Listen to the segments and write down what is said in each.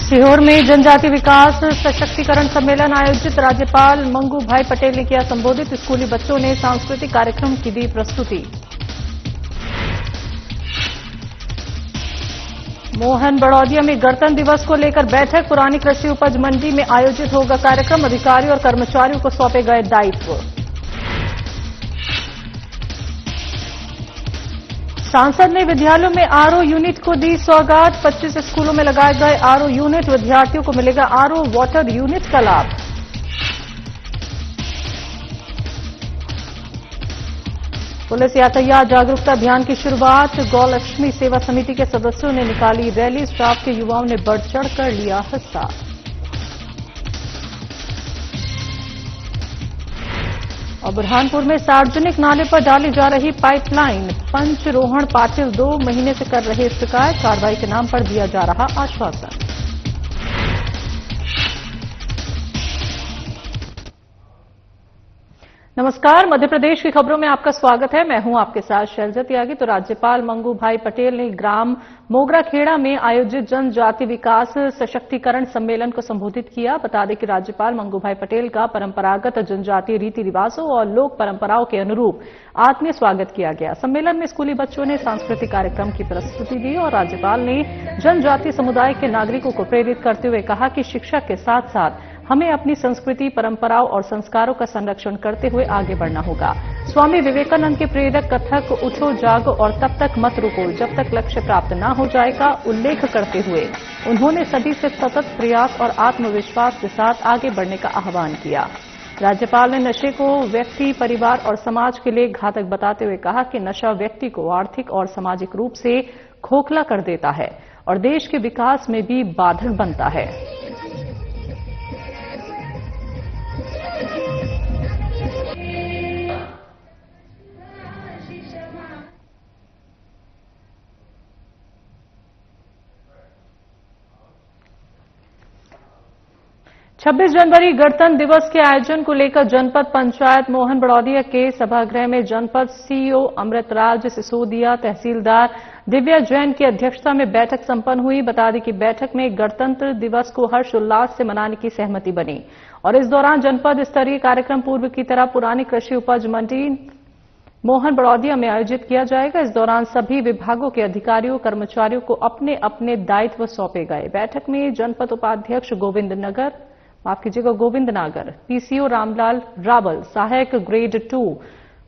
सीहोर में जनजाति विकास सशक्तिकरण सम्मेलन आयोजित। राज्यपाल मंगू भाई पटेल ने किया संबोधित। स्कूली बच्चों ने सांस्कृतिक कार्यक्रम की दी प्रस्तुति। मोहन बड़ौदिया में गणतंत्र दिवस को लेकर बैठक। पुरानी कृषि उपज मंडी में आयोजित होगा कार्यक्रम। अधिकारियों और कर्मचारियों को सौंपे गए दायित्व। सांसद ने विद्यालयों में आरओ यूनिट को दी सौगात। 25 स्कूलों में लगाए गए आरओ यूनिट। विद्यार्थियों को मिलेगा आरओ वाटर यूनिट का लाभ। पुलिस यातायात जागरूकता अभियान की शुरुआत। गौलक्ष्मी सेवा समिति के सदस्यों ने निकाली रैली। स्टाफ के युवाओं ने बढ़ चढ़कर लिया हिस्सा। और बुरहानपुर में सार्वजनिक नाले पर डाली जा रही पाइपलाइन। पंचरोहण पाटिल 2 महीने से कर रहे शिकायत। कार्रवाई के नाम पर दिया जा रहा आश्वासन। नमस्कार, मध्य प्रदेश की खबरों में आपका स्वागत है। मैं हूं आपके साथ शैलजा त्यागी। तो राज्यपाल मंगू भाई पटेल ने ग्राम मोगराखेड़ा में आयोजित जनजाति विकास सशक्तिकरण सम्मेलन को संबोधित किया। बता दें कि राज्यपाल मंगू भाई पटेल का परंपरागत जनजातीय रीति रिवाजों और लोक परंपराओं के अनुरूप आत्मीय स्वागत किया गया। सम्मेलन में स्कूली बच्चों ने सांस्कृतिक कार्यक्रम की प्रस्तुति दी और राज्यपाल ने जनजातीय समुदाय के नागरिकों को प्रेरित करते हुए कहा कि शिक्षा के साथ साथ हमें अपनी संस्कृति, परंपराओं और संस्कारों का संरक्षण करते हुए आगे बढ़ना होगा। स्वामी विवेकानंद के प्रेरक कथक उठो जागो और तब तक मत रुको जब तक लक्ष्य प्राप्त न हो जाए का उल्लेख करते हुए उन्होंने सभी से सतत प्रयास और आत्मविश्वास के साथ आगे बढ़ने का आह्वान किया। राज्यपाल ने नशे को व्यक्ति, परिवार और समाज के लिए घातक बताते हुए कहा कि नशा व्यक्ति को आर्थिक और सामाजिक रूप से खोखला कर देता है और देश के विकास में भी बाधक बनता है। 26 जनवरी गणतंत्र दिवस के आयोजन को लेकर जनपद पंचायत मोहन बड़ौदिया के सभागृह में जनपद सीईओ अमृतराज सिसोदिया, तहसीलदार दिव्या जैन की अध्यक्षता में बैठक संपन्न हुई। बता दें कि बैठक में गणतंत्र दिवस को हर्षोल्लास से मनाने की सहमति बनी और इस दौरान जनपद स्तरीय कार्यक्रम पूर्व की तरह पुरानी कृषि उपज मंडी मोहन बड़ौदिया में आयोजित किया जाएगा। इस दौरान सभी विभागों के अधिकारियों, कर्मचारियों को अपने अपने दायित्व सौंपे गए। बैठक में जनपद उपाध्यक्ष गोविंद नागर, पीसीओ रामलाल रावल, सहायक ग्रेड 2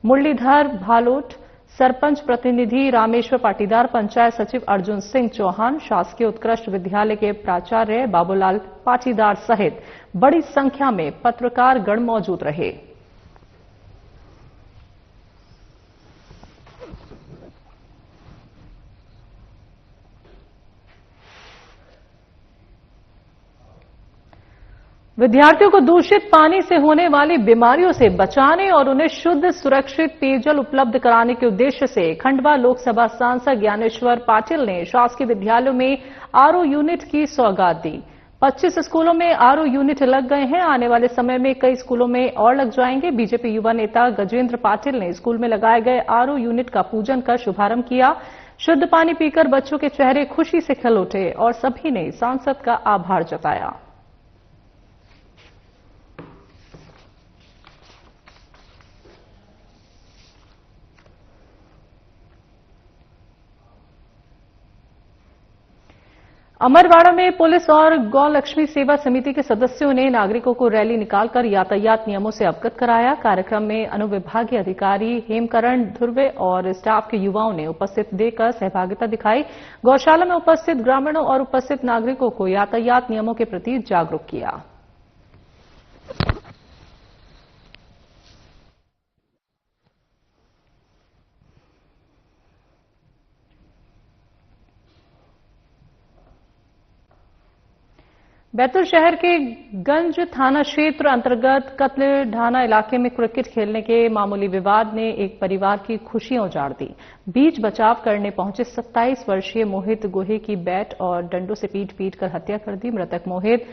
मुरलीधर भालोट, सरपंच प्रतिनिधि रामेश्वर पाटीदार, पंचायत सचिव अर्जुन सिंह चौहान, शासकीय उत्कृष्ट विद्यालय के प्राचार्य बाबूलाल पाटीदार सहित बड़ी संख्या में पत्रकार गण मौजूद रहे। विद्यार्थियों को दूषित पानी से होने वाली बीमारियों से बचाने और उन्हें शुद्ध, सुरक्षित पेयजल उपलब्ध कराने के उद्देश्य से खंडवा लोकसभा सांसद ज्ञानेश्वर पाटिल ने शासकीय विद्यालयों में आरओ यूनिट की सौगात दी। 25 स्कूलों में आरओ यूनिट लग गए हैं। आने वाले समय में कई स्कूलों में और लग जाएंगे। बीजेपी युवा नेता गजेंद्र पाटिल ने स्कूल में लगाए गए आरओ यूनिट का पूजन कर शुभारंभ किया। शुद्ध पानी पीकर बच्चों के चेहरे खुशी से खिल उठे और सभी ने सांसद का आभार जताया। अमरवाड़ा में पुलिस और गौलक्ष्मी सेवा समिति के सदस्यों ने नागरिकों को रैली निकालकर यातायात नियमों से अवगत कराया। कार्यक्रम में अनुविभागीय अधिकारी हेमकरण ध्रुवे और स्टाफ के युवाओं ने उपस्थित देकर सहभागिता दिखाई। गौशाला में उपस्थित ग्रामीणों और उपस्थित नागरिकों को यातायात नियमों के प्रति जागरूक किया। बैतूल शहर के गंज थाना क्षेत्र अंतर्गत कत्ल ढाना इलाके में क्रिकेट खेलने के मामूली विवाद ने एक परिवार की खुशियां उजाड़ दी। बीच बचाव करने पहुंचे 27 वर्षीय मोहित गोहे की बैट और डंडों से पीट कर हत्या कर दी। मृतक मोहित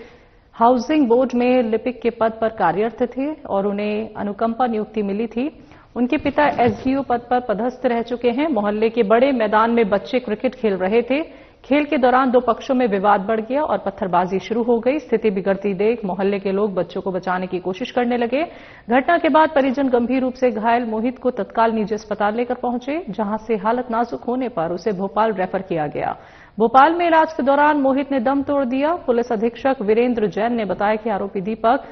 हाउसिंग बोर्ड में लिपिक के पद पर कार्यरत थे और उन्हें अनुकंपा नियुक्ति मिली थी। उनके पिता एसडीओ पद पर पदस्थ रह चुके हैं। मोहल्ले के बड़े मैदान में बच्चे क्रिकेट खेल रहे थे। खेल के दौरान दो पक्षों में विवाद बढ़ गया और पत्थरबाजी शुरू हो गई। स्थिति बिगड़ती देख मोहल्ले के लोग बच्चों को बचाने की कोशिश करने लगे। घटना के बाद परिजन गंभीर रूप से घायल मोहित को तत्काल निजी अस्पताल लेकर पहुंचे, जहां से हालत नाजुक होने पर उसे भोपाल रेफर किया गया। भोपाल में इलाज के दौरान मोहित ने दम तोड़ दिया। पुलिस अधीक्षक वीरेंद्र जैन ने बताया कि आरोपी दीपक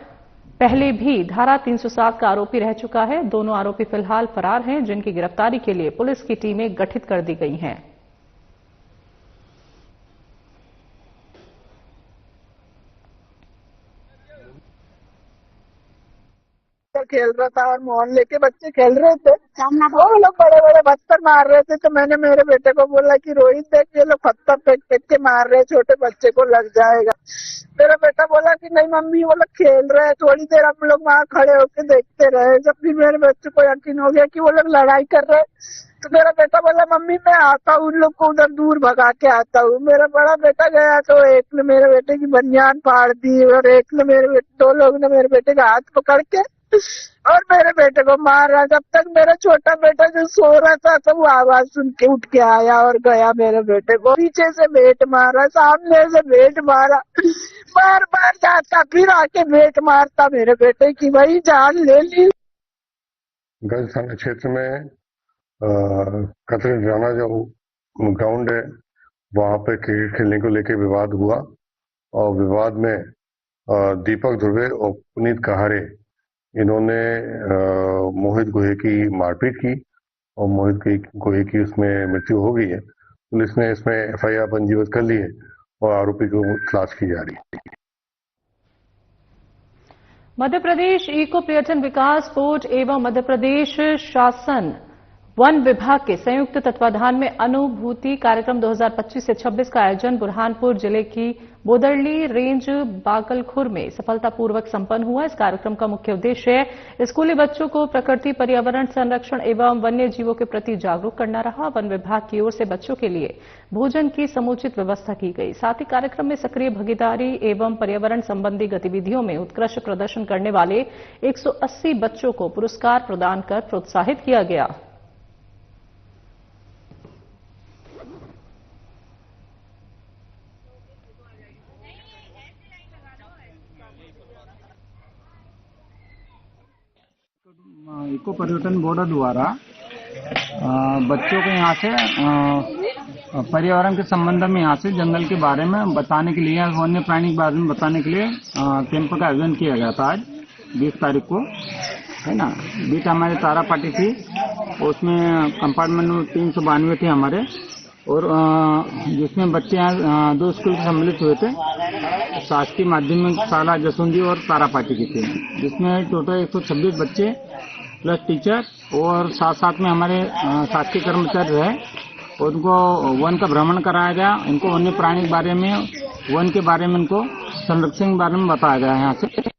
पहले भी धारा 307 का आरोपी रह चुका है। दोनों आरोपी फिलहाल फरार हैं, जिनकी गिरफ्तारी के लिए पुलिस की टीमें गठित कर दी गई हैं। खेल रहा था और मोहल्ले के बच्चे खेल रहे थे। वो लोग बड़े बड़े पत्थर मार रहे थे, तो मैंने मेरे बेटे को बोला कि रोहित देख, ये लोग पत्थर फेंक फेंक के मार रहे हैं, छोटे बच्चे को लग जाएगा। मेरा बेटा बोला कि नहीं मम्मी, वो लोग खेल रहे हैं। थोड़ी देर हम लोग वहाँ खड़े होकर देखते रहे। जब भी मेरे बच्चे को यकीन हो गया कि वो लोग लड़ाई कर रहे हैं, तो मेरा बेटा बोला मम्मी मैं आता हूँ, उन लोग को उधर दूर भगा के आता हूँ। मेरा बड़ा बेटा गया तो एक ने मेरे बेटे की बनियान फाड़ दी और एक ने दो लोग ने मेरे बेटे का हाथ पकड़ के और मेरे बेटे को मार रहा। जब तक मेरा छोटा बेटा जो सो रहा था, तो वो आवाज सुन के उठ के आया और गया मेरे बेटे को पीछे से बेट मारा, सामने से बेट मारा, बार बार जाता फिर आके बेट मारता मेरे बेटे की, वही जान ले ली। गंज थाना क्षेत्र में कतरन जो ग्राउंड है, वहां पे क्रिकेट खेलने को लेकर विवाद हुआ और विवाद में दीपक ध्रुवे और पुनीत कहारे इन्होंने मोहित गोहे की मारपीट की और मोहित गोहे की उसमें मृत्यु हो गई है। पुलिस ने इसमें एफआईआर पंजीबद्ध कर ली है और आरोपी को तलाश की जा रही है। मध्य प्रदेश इको पर्यटन विकास बोर्ड एवं मध्य प्रदेश शासन वन विभाग के संयुक्त तत्वाधान में अनुभूति कार्यक्रम 2025 से 26 का आयोजन बुरहानपुर जिले की बोदरली रेंज बागलखुर में सफलतापूर्वक संपन्न हुआ। इस कार्यक्रम का मुख्य उद्देश्य स्कूली बच्चों को प्रकृति, पर्यावरण संरक्षण एवं वन्य जीवों के प्रति जागरूक करना रहा। वन विभाग की ओर से बच्चों के लिए भोजन की समुचित व्यवस्था की गई। साथ ही कार्यक्रम में सक्रिय भागीदारी एवं पर्यावरण संबंधी गतिविधियों में उत्कृष्ट प्रदर्शन करने वाले 180 बच्चों को पुरस्कार प्रदान कर प्रोत्साहित किया गया। इको पर्यटन बोर्ड द्वारा बच्चों को यहाँ से पर्यावरण के संबंध में यहाँ से जंगल के बारे में बताने के लिए, वन्य प्राणी के बारे में बताने के लिए कैंप का आयोजन किया गया था। आज 20 तारीख को है ना। बीच हमारी तारा पार्टी थी, उसमें कंपार्टमेंट में 392 थे हमारे, और जिसमें बच्चे यहाँ 2 स्कूल सम्मिलित हुए थे, शासकीय माध्यमिक शाला जसुंदी और तारा पार्टी की थी, जिसमें टोटल 126 बच्चे प्लस टीचर और साथ साथ में हमारे शासकीय कर्मचारी रहे। उनको वन का भ्रमण कराया गया, इनको वन्य प्राणी के बारे में, वन के बारे में, इनको संरक्षण के बारे में बताया गया। यहाँ से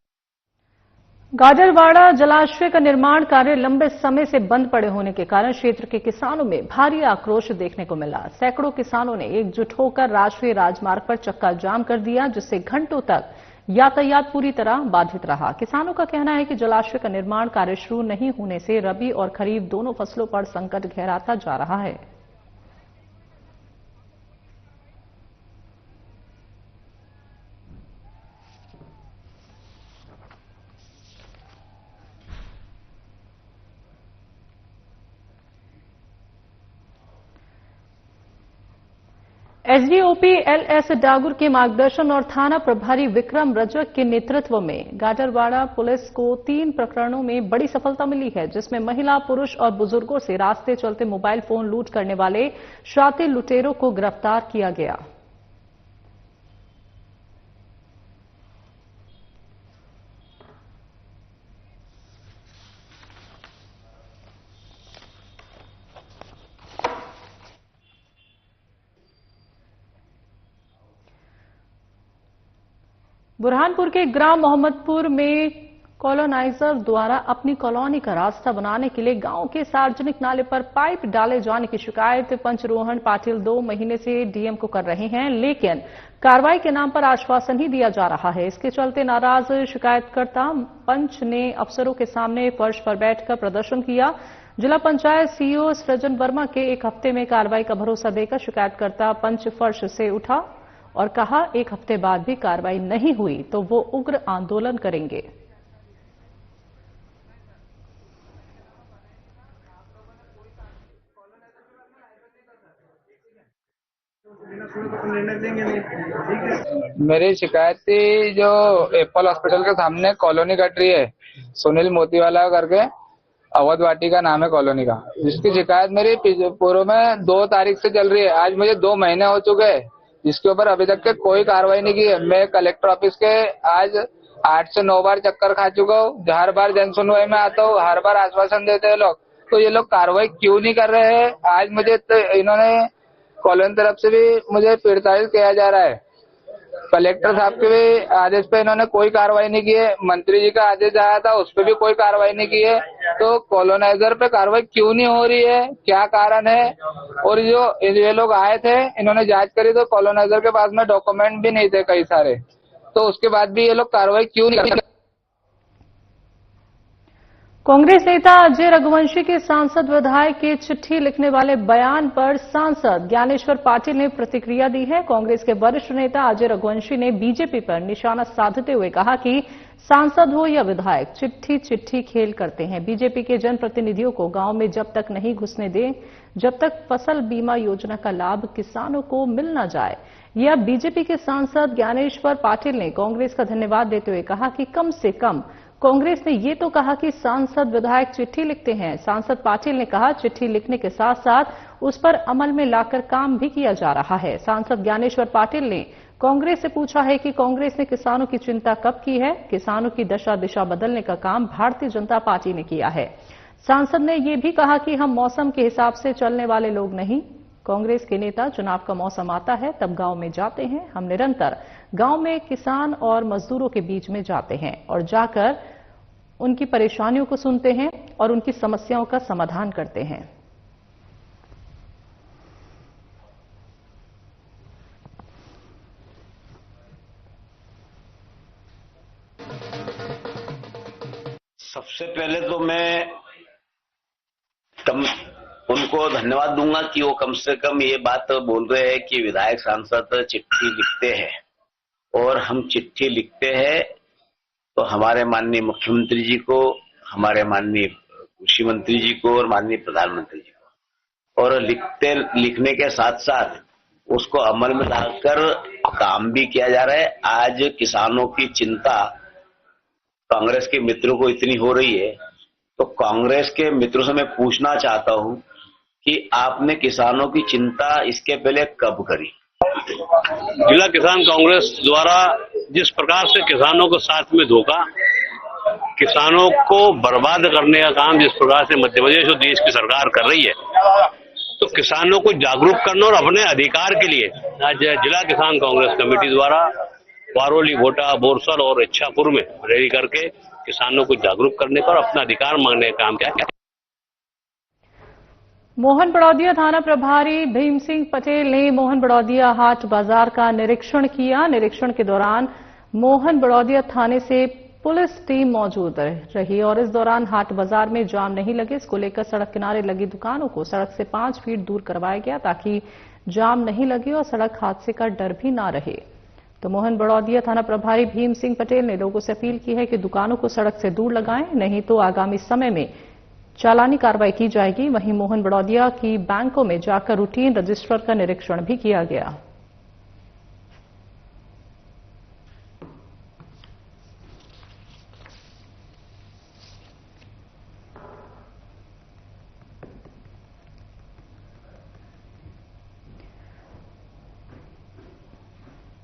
गाडरवाड़ा जलाशय का निर्माण कार्य लंबे समय से बंद पड़े होने के कारण क्षेत्र के किसानों में भारी आक्रोश देखने को मिला। सैकड़ों किसानों ने एकजुट होकर राष्ट्रीय राजमार्ग पर चक्का जाम कर दिया, जिससे घंटों तक यातायात पूरी तरह बाधित रहा। किसानों का कहना है कि जलाशय का निर्माण कार्य शुरू नहीं होने से रबी और खरीफ दोनों फसलों पर संकट गहराता जा रहा है। एसडीओपी एलएस डागुर के मार्गदर्शन और थाना प्रभारी विक्रम रजक के नेतृत्व में गाडरवाड़ा पुलिस को 3 प्रकरणों में बड़ी सफलता मिली है, जिसमें महिला, पुरुष और बुजुर्गों से रास्ते चलते मोबाइल फोन लूट करने वाले शातिर लुटेरों को गिरफ्तार किया गया। बुरहानपुर के ग्राम मोहम्मदपुर में कॉलोनाइजर द्वारा अपनी कॉलोनी का रास्ता बनाने के लिए गांव के सार्वजनिक नाले पर पाइप डाले जाने की शिकायत पंचरोहण पाटिल 2 महीने से डीएम को कर रहे हैं, लेकिन कार्रवाई के नाम पर आश्वासन ही दिया जा रहा है। इसके चलते नाराज शिकायतकर्ता पंच ने अफसरों के सामने फर्श पर बैठकर प्रदर्शन किया। जिला पंचायत सीईओ सृजन वर्मा के 1 हफ्ते में कार्रवाई का भरोसा देकर शिकायतकर्ता पंच फर्श से उठा और कहा 1 हफ्ते बाद भी कार्रवाई नहीं हुई तो वो उग्र आंदोलन करेंगे। मेरी शिकायत थी जो एप्पल हॉस्पिटल के सामने कॉलोनी कट रही है, सुनील मोतीवाला करके, अवध वाटिका नाम है कॉलोनी का, जिसकी शिकायत मेरी पूर्व में 2 तारीख से चल रही है। आज मुझे 2 महीने हो चुके हैं, जिसके ऊपर अभी तक के कोई कार्रवाई नहीं की है। मैं कलेक्टर ऑफिस के आज 8 से 9 बार चक्कर खा चुका हूँ। हर बार जन सुनवाई में आता हूँ, हर बार आश्वासन देते हैं लोग, तो ये लोग कार्रवाई क्यों नहीं कर रहे हैं? आज मुझे तो इन्होंने कॉलोनी तरफ से भी मुझे प्रताड़ित किया जा रहा है। कलेक्टर साहब के भी आदेश पे इन्होंने कोई कार्रवाई नहीं की है। मंत्री जी का आदेश आया था, उस पर भी कोई कार्रवाई नहीं की है। तो कॉलोनाइजर पे कार्रवाई क्यों नहीं हो रही है, क्या कारण है? और जो ये लोग आए थे, इन्होंने जांच करी तो कॉलोनाइजर के पास में डॉक्यूमेंट भी नहीं थे कई सारे, तो उसके बाद भी ये लोग कार्रवाई क्यों नहीं कर रहे? कांग्रेस नेता अजय रघुवंशी के सांसद विधायक के चिट्ठी लिखने वाले बयान पर सांसद ज्ञानेश्वर पाटिल ने प्रतिक्रिया दी है। कांग्रेस के वरिष्ठ नेता अजय रघुवंशी ने बीजेपी पर निशाना साधते हुए कहा कि सांसद हो या विधायक, चिट्ठी चिट्ठी खेल करते हैं। बीजेपी के जनप्रतिनिधियों को गांव में जब तक नहीं घुसने दें, जब तक फसल बीमा योजना का लाभ किसानों को मिल न जाए। यह बीजेपी के सांसद ज्ञानेश्वर पाटिल ने कांग्रेस का धन्यवाद देते हुए कहा कि कम से कम कांग्रेस ने ये तो कहा कि सांसद विधायक चिट्ठी लिखते हैं। सांसद पाटिल ने कहा चिट्ठी लिखने के साथ साथ उस पर अमल में लाकर काम भी किया जा रहा है। सांसद ज्ञानेश्वर पाटिल ने कांग्रेस से पूछा है कि कांग्रेस ने किसानों की चिंता कब की है। किसानों की दशा दिशा बदलने का काम भारतीय जनता पार्टी ने किया है। सांसद ने यह भी कहा कि हम मौसम के हिसाब से चलने वाले लोग नहीं। कांग्रेस के नेता चुनाव का मौसम आता है तब गांव में जाते हैं। हम निरंतर गांव में किसान और मजदूरों के बीच में जाते हैं और जाकर उनकी परेशानियों को सुनते हैं और उनकी समस्याओं का समाधान करते हैं। सबसे पहले तो मैं उनको धन्यवाद दूंगा कि वो कम से कम ये बात बोल रहे हैं कि विधायक सांसद चिट्ठी लिखते हैं, और हम चिट्ठी लिखते हैं तो हमारे माननीय मुख्यमंत्री जी को, हमारे माननीय कृषि मंत्री जी को और माननीय प्रधानमंत्री जी को, और लिखने के साथ साथ उसको अमल में लाकर काम भी किया जा रहा है। आज किसानों की चिंता कांग्रेस के मित्रों को इतनी हो रही है, तो कांग्रेस के मित्रों से मैं पूछना चाहता हूं कि आपने किसानों की चिंता इसके पहले कब करी? जिला किसान कांग्रेस द्वारा जिस प्रकार से किसानों को साथ में धोखा, किसानों को बर्बाद करने का काम जिस प्रकार से मध्य प्रदेश और देश की सरकार कर रही है, तो किसानों को जागरूक करना और अपने अधिकार के लिए आज जिला किसान कांग्रेस कमेटी द्वारा वारोली, भोटा, बोरसर और इच्छापुर में रैली करके किसानों को जागरूक करने का और अपना अधिकार मांगने का काम किया। मोहन बड़ौदिया थाना प्रभारी भीम सिंह पटेल ने मोहन बड़ौदिया हाट बाजार का निरीक्षण किया। निरीक्षण के दौरान मोहन बड़ौदिया थाने से पुलिस टीम मौजूद रही और इस दौरान हाट बाजार में जाम नहीं लगे। इसको लेकर सड़क किनारे लगी दुकानों को सड़क से 5 फीट दूर करवाया गया ताकि जाम नहीं लगे और सड़क हादसे का डर भी ना रहे। तो मोहन बड़ौदिया थाना प्रभारी भीम सिंह पटेल ने लोगों से अपील की है कि दुकानों को सड़क से दूर लगाएं, नहीं तो आगामी समय में चालानी कार्रवाई की जाएगी। वहीं मोहन बड़ौदिया की बैंकों में जाकर रूटीन रजिस्टर का निरीक्षण भी किया गया।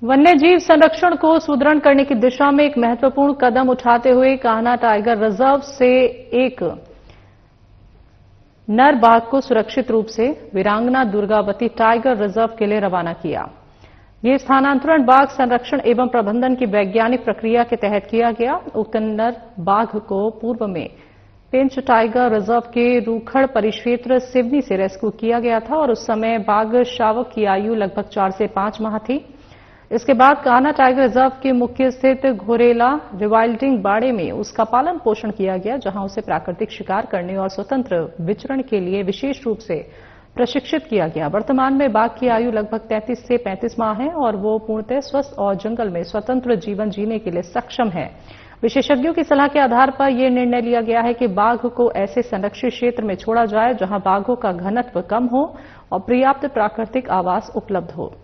वन्यजीव संरक्षण को सुदृढ़ करने की दिशा में एक महत्वपूर्ण कदम उठाते हुए कान्हा टाइगर रिजर्व से एक नर बाघ को सुरक्षित रूप से वीरांगना दुर्गावती टाइगर रिजर्व के लिए रवाना किया। ये स्थानांतरण बाघ संरक्षण एवं प्रबंधन की वैज्ञानिक प्रक्रिया के तहत किया गया। उक्त नर बाघ को पूर्व में पेंच टाइगर रिजर्व के रूखड़ परिक्षेत्र सिवनी से रेस्क्यू किया गया था और उस समय बाघ शावक की आयु लगभग 4 से 5 माह थी। इसके बाद कान्हा टाइगर रिजर्व के मुख्य स्थित घोरेला रिवाइल्डिंग बाड़े में उसका पालन पोषण किया गया, जहां उसे प्राकृतिक शिकार करने और स्वतंत्र विचरण के लिए विशेष रूप से प्रशिक्षित किया गया। वर्तमान में बाघ की आयु लगभग 33 से 35 माह है और वो पूर्णतः स्वस्थ और जंगल में स्वतंत्र जीवन जीने के लिए सक्षम है। विशेषज्ञों की सलाह के आधार पर यह निर्णय लिया गया है कि बाघ को ऐसे संरक्षित क्षेत्र में छोड़ा जाए जहां बाघों का घनत्व कम हो और पर्याप्त प्राकृतिक आवास उपलब्ध हो।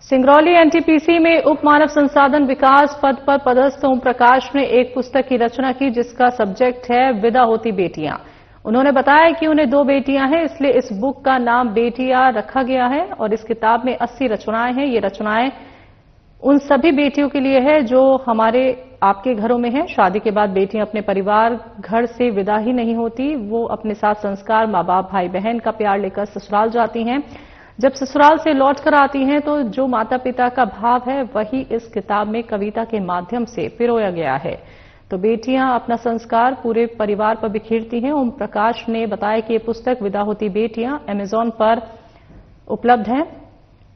सिंगरौली एनटीपीसी में उप मानव संसाधन विकास पद पर पदस्थ ओम प्रकाश ने एक पुस्तक की रचना की जिसका सब्जेक्ट है विदा होती बेटियां। उन्होंने बताया कि उन्हें 2 बेटियां हैं, इसलिए इस बुक का नाम बेटियां रखा गया है और इस किताब में 80 रचनाएं हैं। ये रचनाएं उन सभी बेटियों के लिए है जो हमारे आपके घरों में हैं। शादी के बाद बेटियां अपने परिवार घर से विदा ही नहीं होती, वो अपने साथ संस्कार, माँ बाप, भाई बहन का प्यार लेकर ससुराल जाती हैं। जब ससुराल से लौट कर आती हैं तो जो माता पिता का भाव है वही इस किताब में कविता के माध्यम से पिरोया गया है। तो बेटियां अपना संस्कार पूरे परिवार पर बिखेरती हैं। ओम प्रकाश ने बताया कि ये पुस्तक विदा होती बेटियां अमेज़न पर उपलब्ध है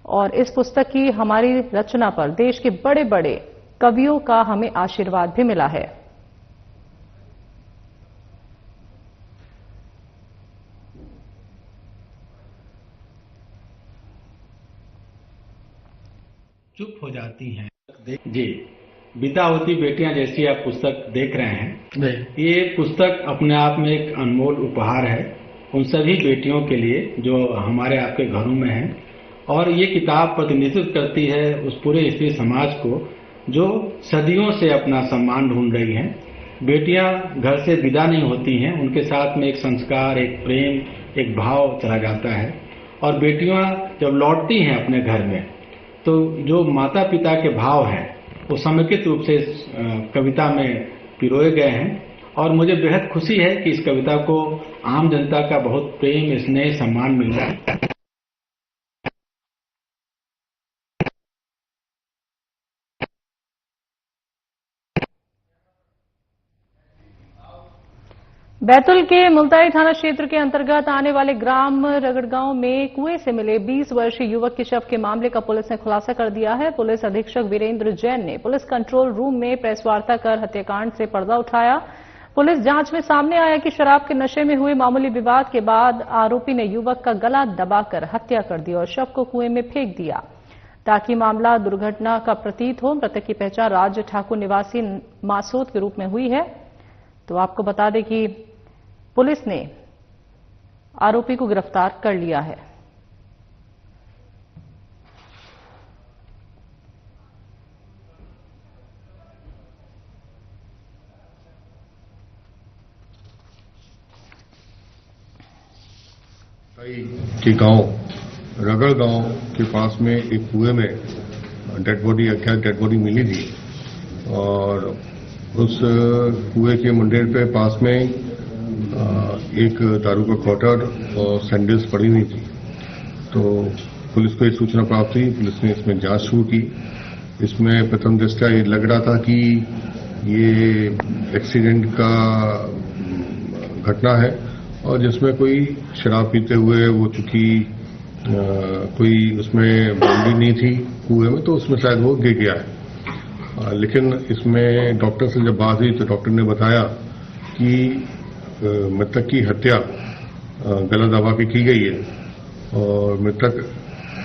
और इस पुस्तक की हमारी रचना पर देश के बड़े बड़े कवियों का हमें आशीर्वाद भी मिला है। चुप हो जाती हैं। जी, विदा होती बेटियां जैसी आप पुस्तक देख रहे हैं, ये पुस्तक अपने आप में एक अनमोल उपहार है उन सभी बेटियों के लिए जो हमारे आपके घरों में हैं। और ये किताब प्रतिनिधित्व करती है उस पूरे स्त्री समाज को जो सदियों से अपना सम्मान ढूंढ रही हैं। बेटियां घर से विदा नहीं होती हैं, उनके साथ में एक संस्कार, एक प्रेम, एक भाव चला जाता है। और बेटियां जब लौटती हैं अपने घर में तो जो माता पिता के भाव हैं वो समेकित रूप से इस कविता में पिरोए गए हैं। और मुझे बेहद खुशी है कि इस कविता को आम जनता का बहुत प्रेम, स्नेह, सम्मान मिल रहा है। बैतूल के मुल्ताई थाना क्षेत्र के अंतर्गत आने वाले ग्राम रगड़गांव में कुएं से मिले 20 वर्षीय युवक के शव के मामले का पुलिस ने खुलासा कर दिया है। पुलिस अधीक्षक वीरेंद्र जैन ने पुलिस कंट्रोल रूम में प्रेस वार्ता कर हत्याकांड से पर्दा उठाया। पुलिस जांच में सामने आया कि शराब के नशे में हुए मामूली विवाद के बाद आरोपी ने युवक का गला दबाकर हत्या कर दी और शव को कुएं में फेंक दिया ताकि मामला दुर्घटना का प्रतीत हो। मृतक की पहचान राज ठाकुर निवासी मासूद के रूप में हुई है। तो आपको बता दें कि पुलिस ने आरोपी को गिरफ्तार कर लिया है। के गांव रगड़ गांव के पास में एक कुएं में डेड बॉडी, अज्ञात डेड बॉडी मिली थी और उस कुएं के मुंडेर पे पास में एक दारू का क्वार्टर और सैंडल्स पड़ी हुई थी। तो पुलिस को एक सूचना प्राप्त हुई, पुलिस ने इसमें जांच शुरू की। इसमें प्रथम दृष्टया ये लग रहा था कि ये एक्सीडेंट का घटना है और जिसमें कोई शराब पीते हुए वो चूंकि कोई उसमें बाउंड्री नहीं थी कुएं में तो उसमें शायद वो गिर गया है। लेकिन इसमें डॉक्टर से जब बात हुई तो डॉक्टर ने बताया कि मृतक की हत्या गला दबा के की गई है। और मृतक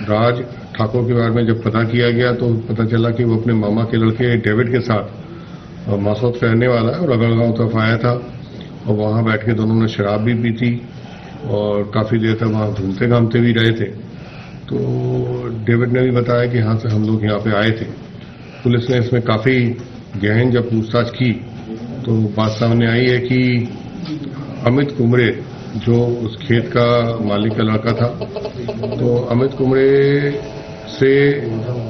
राज ठाकुर के बारे में जब पता किया गया तो पता चला कि वो अपने मामा के लड़के डेविड के साथ मासूद का रहने वाला है और रगड़गांव तरफ आया था और वहां बैठ के दोनों ने शराब भी पी थी और काफी देर तक वहां घूमते घामते भी रहे थे। तो डेविड ने भी बताया कि यहाँ से हम लोग यहाँ पे आए थे। पुलिस ने इसमें काफी गहन जब पूछताछ की तो बात सामने आई है कि अमित कुमरे जो उस खेत का मालिक का लड़का था, तो अमित कुमरे से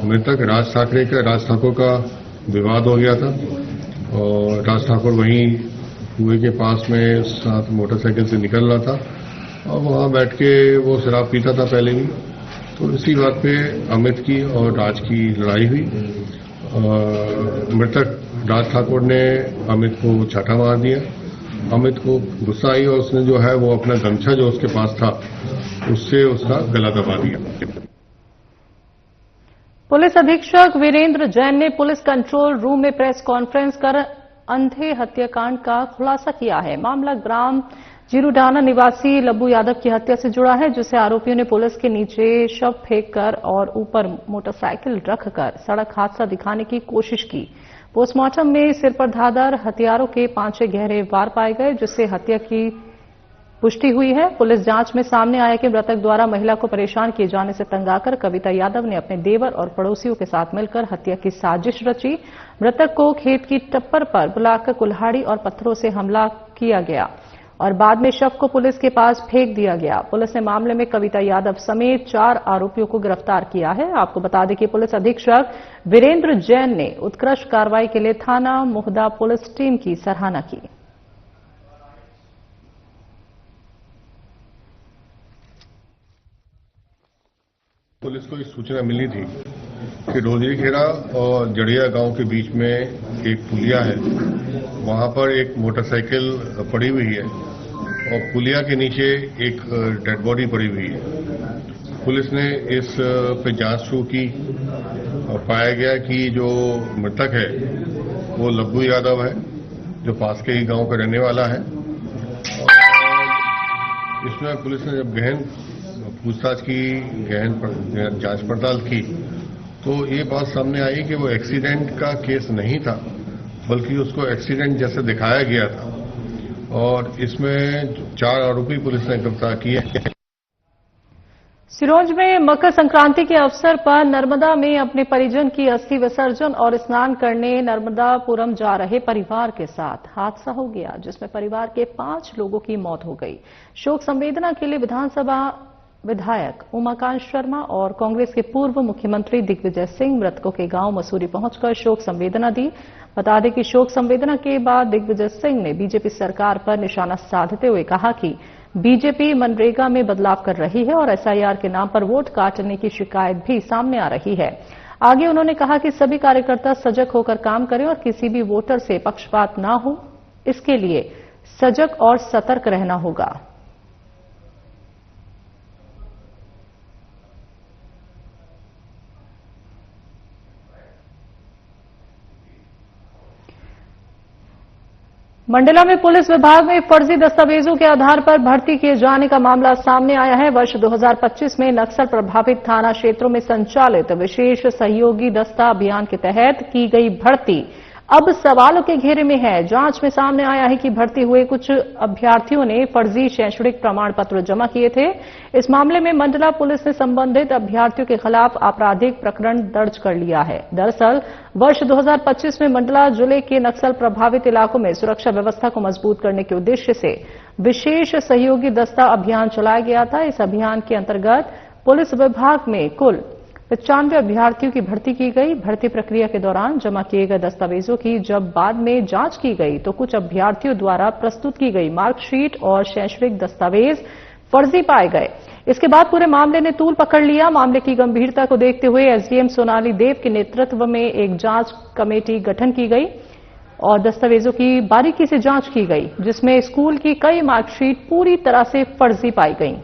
मृतक राज ठाकुर का विवाद हो गया था और राज ठाकुर वहीं कुएं के पास में साथ मोटरसाइकिल से निकल रहा था और वहां बैठ के वो शराब पीता था पहले भी। तो इसी बात पे अमित की और राज की लड़ाई हुई। मृतक राज ठाकुर ने अमित को छाटा मार दिया। अमित को गुस्सा आई और उसने जो है वो अपना गमछा जो उसके पास था उससे उसका गला दबा दिया। पुलिस अधीक्षक वीरेंद्र जैन ने पुलिस कंट्रोल रूम में प्रेस कॉन्फ्रेंस कर अंधे हत्याकांड का खुलासा किया है। मामला ग्राम जीरुडाना निवासी लब्बू यादव की हत्या से जुड़ा है, जिसे आरोपियों ने पुलिस के नीचे शव फेंककर और ऊपर मोटरसाइकिल रखकर सड़क हादसा दिखाने की कोशिश की। पोस्टमार्टम में सिर पर धारदार हथियारों के 5 गहरे वार पाए गए, जिससे हत्या की पुष्टि हुई है। पुलिस जांच में सामने आया कि मृतक द्वारा महिला को परेशान किए जाने से तंग आकर कविता यादव ने अपने देवर और पड़ोसियों के साथ मिलकर हत्या की साजिश रची। मृतक को खेत की टप्पर पर बुलाकर कुल्हाड़ी और पत्थरों से हमला किया गया और बाद में शव को पुलिस के पास फेंक दिया गया। पुलिस ने मामले में कविता यादव समेत 4 आरोपियों को गिरफ्तार किया है। आपको बता दें कि पुलिस अधीक्षक वीरेंद्र जैन ने उत्कृष्ट कार्रवाई के लिए थाना मोहदा पुलिस टीम की सराहना की। पुलिस को इस सूचना मिली थी कि रोजरी खेड़ा और जड़िया गांव के बीच में एक पुलिया है, वहां पर एक मोटरसाइकिल पड़ी हुई है और पुलिया के नीचे एक डेड बॉडी पड़ी हुई है। पुलिस ने इस पे जांच शुरू की और पाया गया कि जो मृतक है वो लब्बू यादव है, जो पास के ही गांव का रहने वाला है। और इसमें पुलिस ने जब गहन पूछताछ की, गहन जांच पड़ताल की, तो ये बात सामने आई कि वो एक्सीडेंट का केस नहीं था, बल्कि उसको एक्सीडेंट जैसे दिखाया गया था और इसमें 4 आरोपी पुलिस ने गिरफ्तार किए। सिरोंज में मकर संक्रांति के अवसर पर नर्मदा में अपने परिजन की अस्थि विसर्जन और स्नान करने नर्मदापुरम जा रहे परिवार के साथ हादसा हो गया, जिसमें परिवार के 5 लोगों की मौत हो गई। शोक संवेदना के लिए विधानसभा विधायक उमाकांत शर्मा और कांग्रेस के पूर्व मुख्यमंत्री दिग्विजय सिंह मृतकों के गांव मसूरी पहुंचकर शोक संवेदना दी। बता दें कि शोक संवेदना के बाद दिग्विजय सिंह ने बीजेपी सरकार पर निशाना साधते हुए कहा कि बीजेपी मनरेगा में बदलाव कर रही है और एसआईआर के नाम पर वोट काटने की शिकायत भी सामने आ रही है। आगे उन्होंने कहा कि सभी कार्यकर्ता सजग होकर काम करें और किसी भी वोटर से पक्षपात न हो, इसके लिए सजग और सतर्क रहना होगा। मंडला में पुलिस विभाग में फर्जी दस्तावेजों के आधार पर भर्ती किए जाने का मामला सामने आया है। वर्ष 2025 में नक्सल प्रभावित थाना क्षेत्रों में संचालित विशेष सहयोगी दस्ता अभियान के तहत की गई भर्ती अब सवालों के घेरे में है। जांच में सामने आया है कि भर्ती हुए कुछ अभ्यर्थियों ने फर्जी शैक्षणिक प्रमाण पत्र जमा किए थे। इस मामले में मंडला पुलिस ने संबंधित अभ्यर्थियों के खिलाफ आपराधिक प्रकरण दर्ज कर लिया है। दरअसल वर्ष 2025 में मंडला जिले के नक्सल प्रभावित इलाकों में सुरक्षा व्यवस्था को मजबूत करने के उद्देश्य से विशेष सहयोगी दस्ता अभियान चलाया गया था। इस अभियान के अंतर्गत पुलिस विभाग में कुल 95 अभ्यर्थियों की भर्ती की गई। भर्ती प्रक्रिया के दौरान जमा किए गए दस्तावेजों की जब बाद में जांच की गई तो कुछ अभ्यर्थियों द्वारा प्रस्तुत की गई मार्कशीट और शैक्षणिक दस्तावेज फर्जी पाए गए। इसके बाद पूरे मामले ने तूल पकड़ लिया। मामले की गंभीरता को देखते हुए एसडीएम सोनाली देव के नेतृत्व में एक जांच कमेटी गठन की गई और दस्तावेजों की बारीकी से जांच की गई, जिसमें स्कूल की कई मार्कशीट पूरी तरह से फर्जी पाई गई।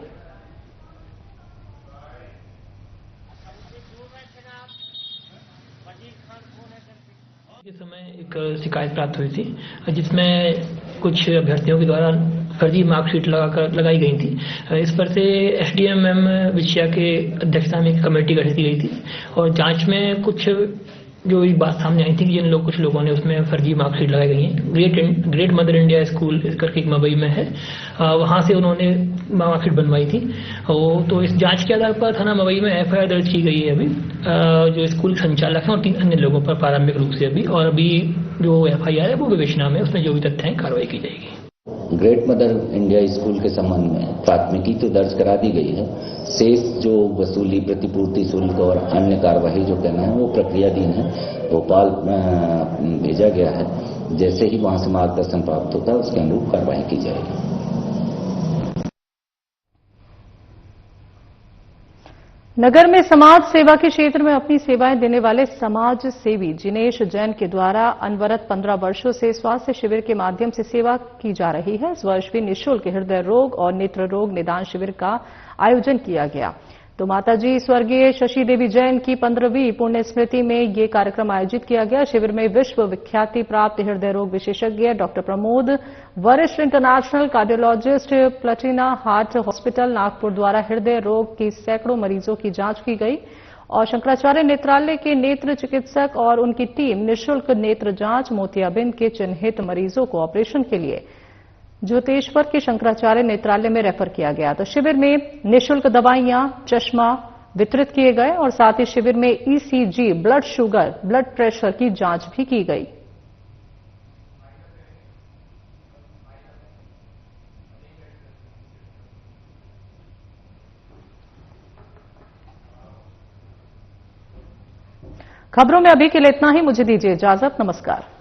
समय एक शिकायत प्राप्त हुई थी जिसमें कुछ अभ्यर्थियों के द्वारा फर्जी मार्कशीट लगाई गई थी। इस पर से एसडीएम एम विषया के अध्यक्षता में एक कमेटी गठित की गई थी और जांच में कुछ जो ये बात सामने आई थी कि कुछ लोगों ने उसमें फर्जी मार्कशीट लगाई गई हैं। ग्रेट मदर इंडिया स्कूल करके एक मवई में है, वहां से उन्होंने मार्कशीट बनवाई थी। तो इस जांच के आधार पर थाना मवई में एफआईआर दर्ज की गई है अभी जो स्कूल संचालक हैं और 3 अन्य लोगों पर प्रारंभिक रूप से अभी, और अभी जो एफआईआर है वो विवेचना में, उसमें जो भी तथ्य हैं कार्रवाई की जाएगी। ग्रेट मदर इंडिया स्कूल के संबंध में प्राथमिकी तो दर्ज करा दी गई है। शेष जो वसूली, प्रतिपूर्ति शुल्क और अन्य कार्यवाही जो करना है वो प्रक्रियाधीन है। भोपाल भेजा गया है जैसे ही वहां से मार्गदर्शन प्राप्त होता है उसके अनुरूप कार्रवाई की जाएगी। नगर में समाज सेवा के क्षेत्र में अपनी सेवाएं देने वाले समाज सेवी जिनेश जैन के द्वारा अनवरत 15 वर्षों से स्वास्थ्य शिविर के माध्यम से सेवा की जा रही है। इस वर्ष भी निःशुल्क हृदय रोग और नेत्र रोग निदान शिविर का आयोजन किया गया। तो माताजी स्वर्गीय शशि देवी जैन की 15वीं पुण्य स्मृति में ये कार्यक्रम आयोजित किया गया। शिविर में विश्व विख्याति प्राप्त हृदय रोग विशेषज्ञ डॉक्टर प्रमोद, वरिष्ठ international cardiologist, Platina heart hospital Nagpur द्वारा हृदय रोग की सैकड़ों मरीजों की जांच की गई और शंकराचार्य नेत्रालय के नेत्र चिकित्सक और उनकी टीम निःशुल्क नेत्र जांच, मोतियाबिंद के चिन्हित मरीजों को ऑपरेशन के लिए ज्योतेश्वर के शंकराचार्य नेत्रालय में रेफर किया गया। तो शिविर में निःशुल्क दवाइयां, चश्मा वितरित किए गए और साथ ही शिविर में ECG, blood sugar, blood pressure की जांच भी की गई। खबरों में अभी के लिए इतना ही। मुझे दीजिए इजाजत। नमस्कार।